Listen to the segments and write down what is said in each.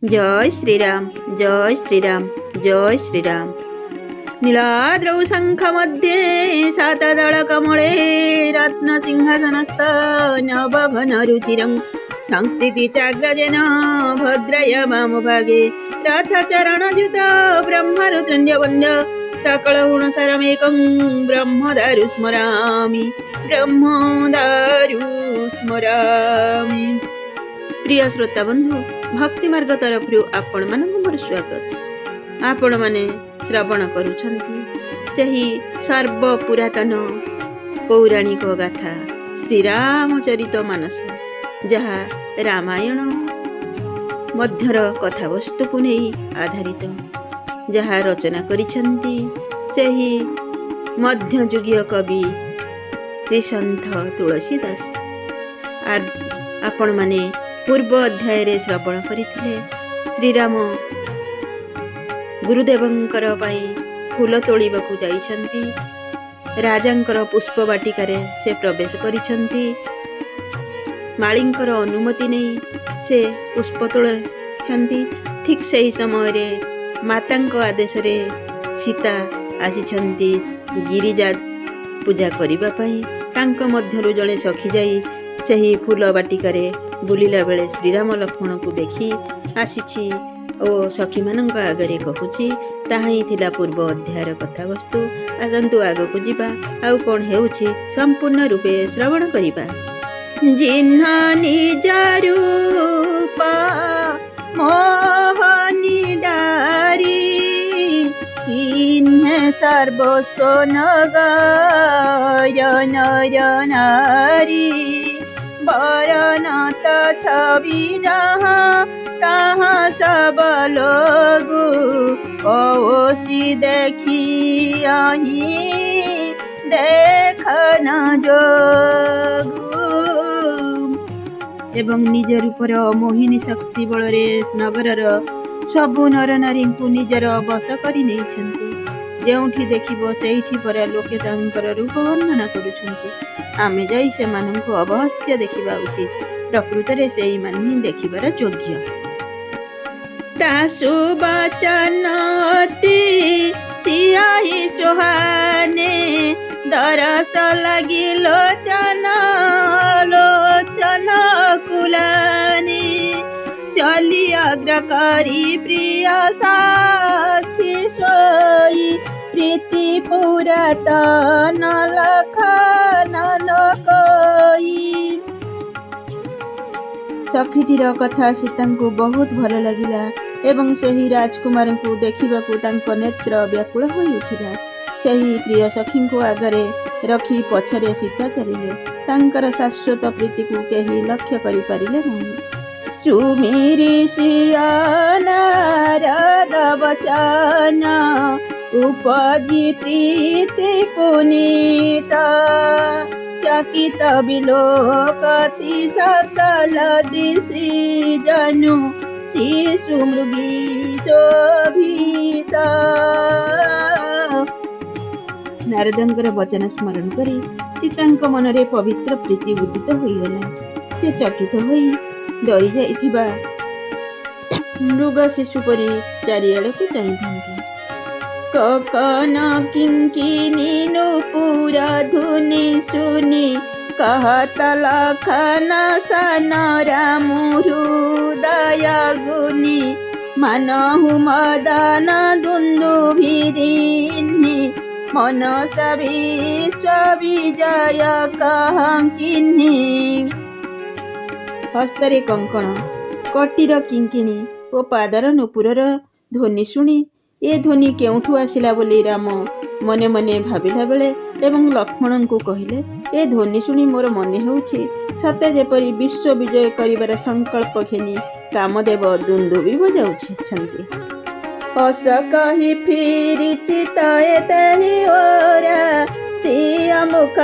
जय श्रीराम जय श्रीराम जय श्रीराम। नीलाद्रौ शंख मध्ये सातदळ कमळे रत्न सिंहासनस्थ नवघन रुचिरं संस्थिति चाग्रजेन भद्रय वामभागे रथचरणयुत ब्रह्मरुद्रञ्जवन्द्य सकल गुणसारमेकं ब्रह्मदारु स्मरामि ब्रह्मदारु स्मरामि। प्रिय श्रोता बंधु, भक्ति मार्ग तरफ आपण मानक मोर स्वागत। आपण माने श्रवण करुछंती सही सर्व पुरातन पौराणिक गाथा श्रीरामचरित मानस, जहा रामायण मध्यर कथावस्तु को नहीं आधारित, जहा रचना करिछंती सही मध्ययुगीय कवि श्री सन्थ तुलसीदास। आपण माने पूर्व अध्याय रे श्रवण करिथिले श्रीराम गुरुदेवंकर पाई फूल तोड़ीबाकू जाइछंती। राजांकर पुष्प वाटिकारे से प्रवेश करिछंती। माळींकर अनुमति नहीं से पुष्प तोड़छंती। ठीक सही समय रे मातांक आदेश रे सीता आसीछंती गिरिजा पूजा करिबा पई। तांक मध्यरु जणे सखी जाई सही फूल वाटिकारे बुलिला बेले श्रीराम लक्ष्मण को देखी आसीछि ओ सखी मानक आगरे कहूछि। ताहा ही थिला पूर्व अध्यायर कथावस्तु। आसंतु आगकू जिबा आउ कोन हेउछि संपूर्ण रूपे श्रवण करिबा। जिन्ह निज रूपा मोहनी डारी इन्हे सर्वस्व नगाय नर नारी बरनाथ छवि जहाँ तहाँ सब लोग ओसी देखी आही देखन जोगु। एवं निज रूपर मोहिनी शक्ति बलरे नगरर सबु नर नारी को निजर बस करि नेइछन्ति। जेउठी देखिबो सेइठी परा लोके तांकर रूप वर्णना करुछन्ति। आमे जाई से माननको अवश्य देखिबा उचित। प्रकृत रे सेई मान ही देखिबार योग्य। तासु बचन अति सियाही सुहाने दरस लगी लोचन लोचन कुलानी चली अग्रकारी प्रिय साखी सोई प्रीति पुरातन लखन कोई। सखीटीर कथा सीतांकु बहुत भल लगिला एवं सही राजकुमार को देखा तांको नेत्र व्याकुल हो उठिला। सही प्रिय सखी को आगरे रखी पछरे सीता चलिले। तांकर शाश्वत प्रीति को केही लक्ष्य करि पारिले नहीं। सुमिरी सिया नारद वचन उपजी प्रीति पुनीता चकित विलोकति सकल दिश्री जनु शिशु मृगी शोभिता। नारदंकर वचन स्मरण करी सीतांक मनरे पवित्र प्रीति उदित होइगला। से चकित होई डरी जाइथिबा मृग शिशु परी चारिआड़ को चाहिथांती। ककन किंकिनी नुपुरा धुनि सुनि कहत लखन सन रामुहृदय गुनि मनहु मदन दुन्दुभिदिन्हि मनस विश्व विजय कहंकिन्हि। हस्तरे कंकण कटीर किंकिणी ओ पादर नुपुरर ध्वनि शुणी ए ध्वनि केउठु आसिला बोली राम मने मने भाबिला बेले एवं लक्ष्मण को कहिले ए ध्वनि शुणी मोर मने होउछि सते जेपरि विश्व विजय करिबार संकल्प घेनी कामदेव दुन्दुबी बजाउछि छन्ति। हस कहि फिरि चिताए तहि ओरा सिया मुख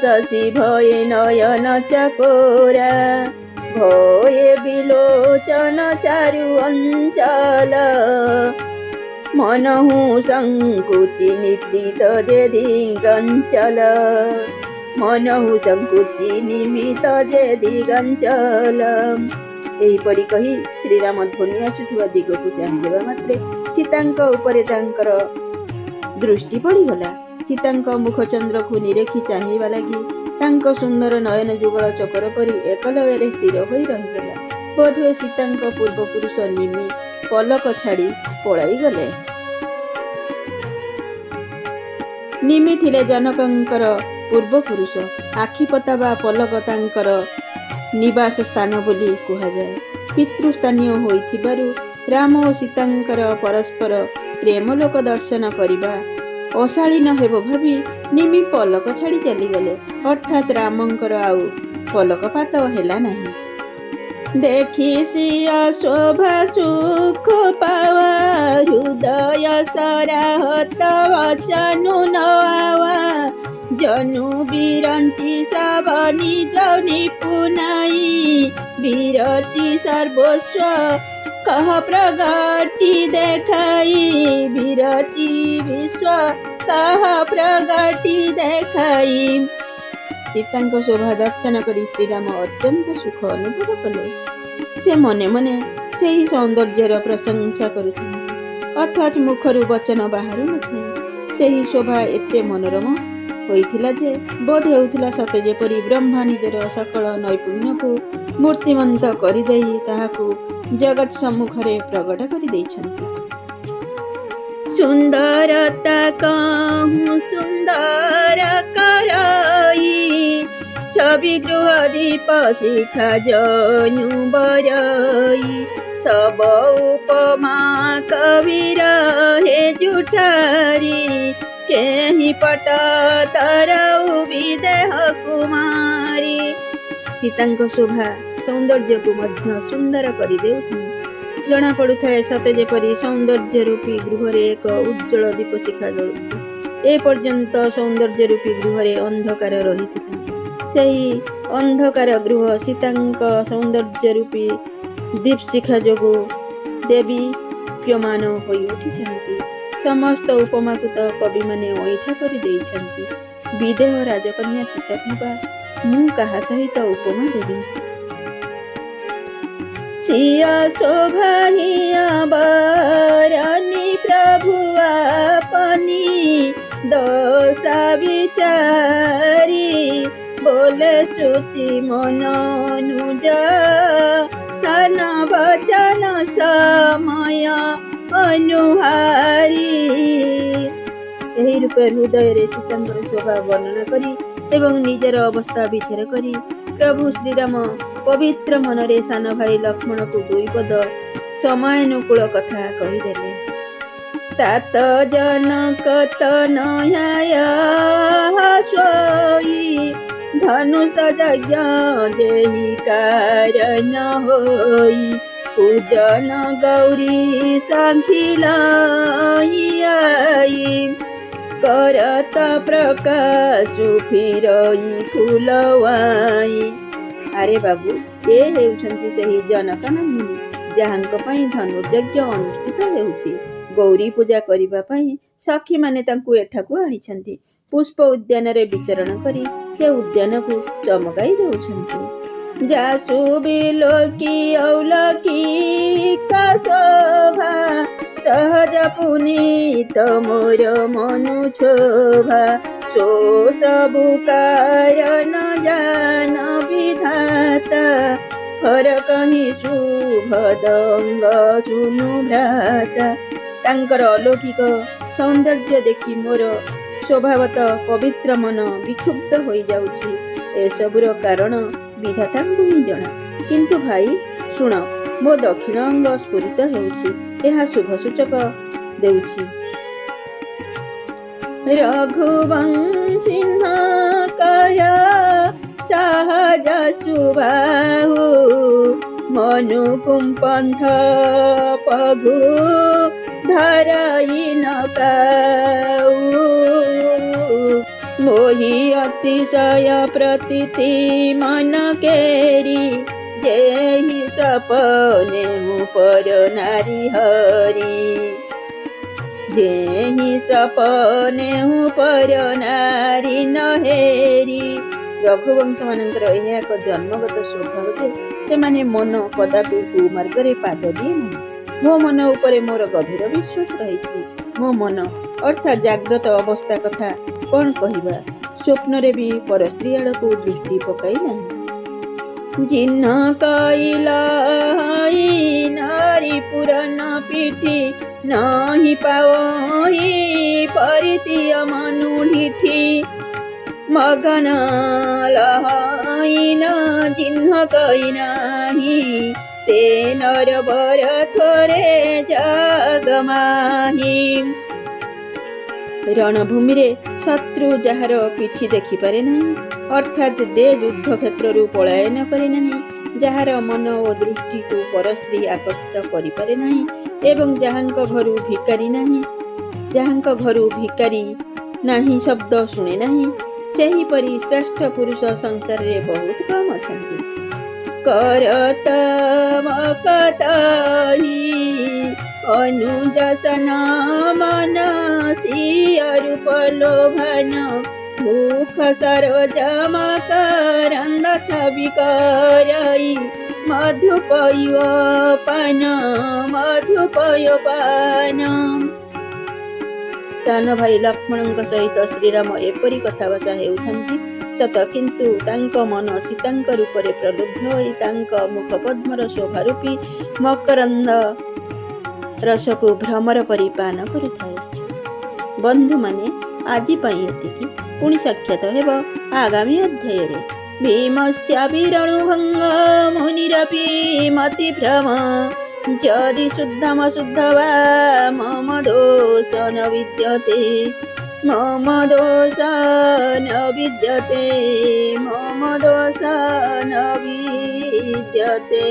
शशि भय नयन चकोरा भये विलोचन चारु अंचल मनहु संकुचि नितित जे दिगंचल मनहु संकुचि निमित जे दिगंचल। ଏହିପରି କହି ଶ୍ରୀରାମ ଧ୍ୱନି ଆସୁଥିବା ଦିଗକୁ ଚାହିଁଦେବା ମାତ୍ରେ ସୀତାଙ୍କ ଉପରେ ତାଙ୍କର ଦୃଷ୍ଟି ପଡ଼ିଗଲା। ସୀତାଙ୍କ ମୁଖଚନ୍ଦ୍ରକୁ ନିରେଖି ଚାହିଁବା ଲାଗି ତାଙ୍କ ସୁନ୍ଦର ନୟନ ଯୁଗଳ ଚକର ପରି ଏକଲୟରେ ସ୍ଥିର ହୋଇ ରହିଗଲା। ବୋଧହୁଏ ସୀତାଙ୍କ ପୂର୍ବପୁରୁଷ ନିମି ପଲକ ଛାଡ଼ି ପଳାଇଗଲେ। ନିମି ଥିଲେ ଜନକଙ୍କର ପୂର୍ବପୁରୁଷ। ଆଖିପତା ବା ପଲକ ତାଙ୍କର ନିବାସ ସ୍ଥାନ ବୋଲି କୁହାଯାଏ। ପିତୃସ୍ଥାନୀୟ ହୋଇଥିବାରୁ ରାମ ଓ ସୀତାଙ୍କର ପରସ୍ପର ପ୍ରେମଲୋକ ଦର୍ଶନ କରିବା ଅଶାଳୀନ ହେବ ଭାବି ନିମି ପଲକ ଛାଡ଼ି ଚାଲିଗଲେ। ଅର୍ଥାତ୍ ରାମଙ୍କର ଆଉ ପଲକପାତ ହେଲା ନାହିଁ। ଦେଖି ସିଆ ଶୋଭା ସୁଖ ପାୱା ହୃଦୟ ସରାହତ ବଚନୁ ନଆୱା ଜନୁ ବିରଞ୍ଚି ସବ ନିଜ ନିପୁନାଇ ବିରଚି ସର୍ବସ୍ୱ କହ ପ୍ରଗଟି ଦେଖାଇ ବିରଚି ବିଶ୍ୱ କହ ପ୍ରଗଟି ଦେଖାଇ। ସୀତାଙ୍କ ଶୋଭା ଦର୍ଶନ କରି ଶ୍ରୀରାମ ଅତ୍ୟନ୍ତ ସୁଖ ଅନୁଭବ କଲେ। ସେ ମନେ ମନେ ସେହି ସୌନ୍ଦର୍ଯ୍ୟର ପ୍ରଶଂସା କରୁଥିଲେ, ଅଥଚ ମୁଖରୁ ବଚନ ବାହାରୁ ନଥାଏ। ସେହି ଶୋଭା ଏତେ ମନୋରମ ହୋଇଥିଲା ଯେ ବୋଧ ହେଉଥିଲା ସତେ ଯେପରି ବ୍ରହ୍ମା ନିଜର ସକଳ ନୈପୁଣ୍ୟକୁ ମୂର୍ତ୍ତିମନ୍ତ କରିଦେଇ ତାହାକୁ ଜଗତ ସମ୍ମୁଖରେ ପ୍ରକଟ କରିଦେଇଛନ୍ତି। ସୁନ୍ଦରତା କହୁଁ ସୁନ୍ଦର କରଇ ଛବି ଗୃହ ଦୀପ ଶିଖା ଜନୁ ବରଇ ସବ ଉପମା କବିର ହେ ଜୁଠାରି କେହି ପଟ ତରଉ ବିଦେହ କୁମାରୀ। ସୀତାଙ୍କ ଶୋଭା ସୌନ୍ଦର୍ଯ୍ୟକୁ ମଧ୍ୟ ସୁନ୍ଦର କରିଦେଉଥାଏ। ଜଣାପଡ଼ୁଥାଏ ସତେ ଯେପରି ସୌନ୍ଦର୍ଯ୍ୟ ରୂପୀ ଗୃହରେ ଏକ ଉଜ୍ଜ୍ୱଳ ଦୀପ ଶିଖା ଜଳୁଛି। ଏପର୍ଯ୍ୟନ୍ତ ସୌନ୍ଦର୍ଯ୍ୟ ରୂପୀ ଗୃହରେ ଅନ୍ଧକାର ରହିଥିଲା। ସେହି ଅନ୍ଧକାର ଗୃହ ସୀତାଙ୍କ ସୌନ୍ଦର୍ଯ୍ୟ ରୂପୀ ଦୀପଶିଖା ଯୋଗୁଁ ଦେବୀପ୍ୟମାନ ହୋଇ ଉଠିଛନ୍ତି। ସମସ୍ତ ଉପମାକୁ ତ କବିମାନେ ଅଇଁଠା କରିଦେଇଛନ୍ତି। ବିଦେହ ରାଜକନ୍ୟା ସୀତାକୁ ବା ମୁଁ କାହା ସହିତ ଉପମା ଦେବି? ସିଆ ଶୋଭା ହିଆ ବରନି ପ୍ରଭୁ ଆପନି ଦୋଷା ବିଚାରି ବୋଲେ ସୃଚି ମନ ଅନୁଜ ସାନ ବଚନ ସମୟ ଅନୁହାରି। ଏହି ରୂପେ ହୃଦୟରେ ସୀତାଙ୍କର ଶୋଭା ବର୍ଣ୍ଣନା କରି ଏବଂ ନିଜର ଅବସ୍ଥା ବିଚାର କରି ପ୍ରଭୁ ଶ୍ରୀରାମ ପବିତ୍ର ମନରେ ସାନ ଭାଇ ଲକ୍ଷ୍ମଣକୁ ଦୁଇ ପଦ ସମୟାନୁକୂଳ କଥା କହିଦେଲେ। ତାତ ଜନକ ତନୟାୟ ଶୋଇ ଧନୁଷ ଯଜ୍ଞ ଦେହି କାରଣ ହୋଇ ପୂଜନ ଗୌରୀ ସାଙ୍ଖିଲାଇ କରତ ପ୍ରକାଶୁ ଫିରଇ ଫୁଲୱାଇ। ଆରେ ବାବୁ, ଏ ହେଉଛନ୍ତି ସେହି ଜନକ ନନ୍ଦିନୀ ଯାହାଙ୍କ ପାଇଁ ଧନୁର୍ଯଜ୍ଞ ଅନୁଷ୍ଠିତ ହେଉଛି। ଗୌରୀ ପୂଜା କରିବା ପାଇଁ ସଖୀମାନେ ତାଙ୍କୁ ଏଠାକୁ ଆଣିଛନ୍ତି। ପୁଷ୍ପ ଉଦ୍ୟାନରେ ବିଚରଣ କରି ସେ ଉଦ୍ୟାନକୁ ଚମକାଇ ଦେଉଛନ୍ତି। ଯାସୁ ବିଲୋକି ଔଲକିକା ଶୋଭା ସହଜ ପୁନୀତ ମୋର ମନୁ ଶୋଭା ସୋ ସବୁ କାରଣ ଜାନ ବିଧାତା ଫର କହି ସୁଭଦଙ୍ଗ ଶୁନୁ ଭ୍ରାତା। ତାଙ୍କର ଅଲୌକିକ ସୌନ୍ଦର୍ଯ୍ୟ ଦେଖି ମୋର ସ୍ୱଭାବତଃ ପବିତ୍ର ମନ ବିକ୍ଷୁବ୍ଧ ହୋଇଯାଉଛି। ଏସବୁର କାରଣ ବିଧାତାଙ୍କୁ ହିଁ ଜଣା। କିନ୍ତୁ ଭାଇ ଶୁଣ, ମୋ ଦକ୍ଷିଣ ଅଙ୍ଗ ସ୍ଫୁରିତ ହେଉଛି, ଏହା ଶୁଭ ସୂଚକ ଦେଉଛି। ରଘୁବଂଶିନ କର ସହଜ ସୁବାହୁ ମନୁ କୁମ୍ପନ୍ଥ ପଗୁ ଧରଇ ନକାଉ ମୋହି ଅତିଶୟ ପ୍ରତୀତି ମନ କେରି ଯେହି ସପନେ ପର ନାରୀ ହରି ଯେହି ସପନେ ପର ନାରୀ ନହେରି ରଘୁବଂଶମାନଙ୍କର ଏହା ଏକ ଜନ୍ମଗତ ସ୍ୱଭାବ ଯେ ସେମାନେ ମନ କଦାପି କୁମାର୍ଗରେ ପାଦ ଦିଏ ନାହିଁ। ମୋ ମନ ଉପରେ ମୋର ଗଭୀର ବିଶ୍ୱାସ ରହିଛି। ମୋ ମନ ଅର୍ଥାତ୍ ଜାଗ୍ରତ ଅବସ୍ଥା କଥା କ'ଣ କହିବା, ସ୍ୱପ୍ନରେ ବି ପରସ୍ତ୍ରୀ ଆଡ଼କୁ ଦୃଷ୍ଟି ପକାଇ ନାହିଁ। ଜିହ୍ନ କଇଲାଇ ନାରୀ ପୁରାଣ ପିଠି ନାହିଁ ପାଓଇ ପରିତିୟ ମନୁଢିଠି ମଗନ ଲହାଇନ ଜିହ୍ନ କଇ ନାହିଁ ତେ ନର ବର ଥରେ ଜଗମାହି। ରଣଭୂମିରେ ଶତ୍ରୁ ଯାହାର ପିଠି ଦେଖିପାରେ ନାହିଁ, ଅର୍ଥାତ୍ ଦେ ଯୁଦ୍ଧ କ୍ଷେତ୍ରରୁ ପଳାୟନ କରେ ନାହିଁ, ଯାହାର ମନ ଓ ଦୃଷ୍ଟିକୁ ପରସ୍ତ୍ରୀ ଆକର୍ଷିତ କରିପାରେ ନାହିଁ ଏବଂ ଯାହାଙ୍କ ଘରୁ ଭିକାରୀ ନାହିଁ ଶବ୍ଦ ଶୁଣେ ନାହିଁ, ସେହିପରି ଶ୍ରେଷ୍ଠ ପୁରୁଷ ସଂସାରରେ ବହୁତ କମ୍ ଅଛନ୍ତି। କରତ ମକତହି ଅନୁଜସନ ମନ ସିୟ ରୂପ ଲୋଭନ ମୁଖ ସରୋଜ ମକରନ୍ଦ ଛବି କରଇ ମଧୁପୟୋପାନ। ସାନ ଭାଇ ଲକ୍ଷ୍ମଣଙ୍କ ସହିତ ଶ୍ରୀରାମ ଏପରି କଥାବାର୍ତ୍ତା ହେଉଥାନ୍ତି ସତ, କିନ୍ତୁ ତାଙ୍କ ମନ ସୀତାଙ୍କ ରୂପରେ ପ୍ରଲୁବ୍ଧ ହୋଇ ତାଙ୍କ ମୁଖପଦ୍ମର ଶୋଭାରୂପୀ ମକରନ୍ଦ ରସକୁ ଭ୍ରମର ପରି ପାନ କରୁଥାଏ। ବନ୍ଧୁମାନେ, ଆଜି ପାଇଁ ଏତିକି। ପୁଣି ସାକ୍ଷାତ ହେବ ଆଗାମୀ ଅଧ୍ୟାୟରେ। ଭୀମସ୍ୟ ବିରଣୁଭଙ୍ଗ ମୁନିରପି ମତିଭ୍ରମ ଯଦି ଶୁଦ୍ଧମ ଶୁଦ୍ଧ ବା ମମ ଦୋଷ ନ ବିଦ୍ୟତେ ମମ ଦୋଷ ନ ବିଦ୍ୟତେ।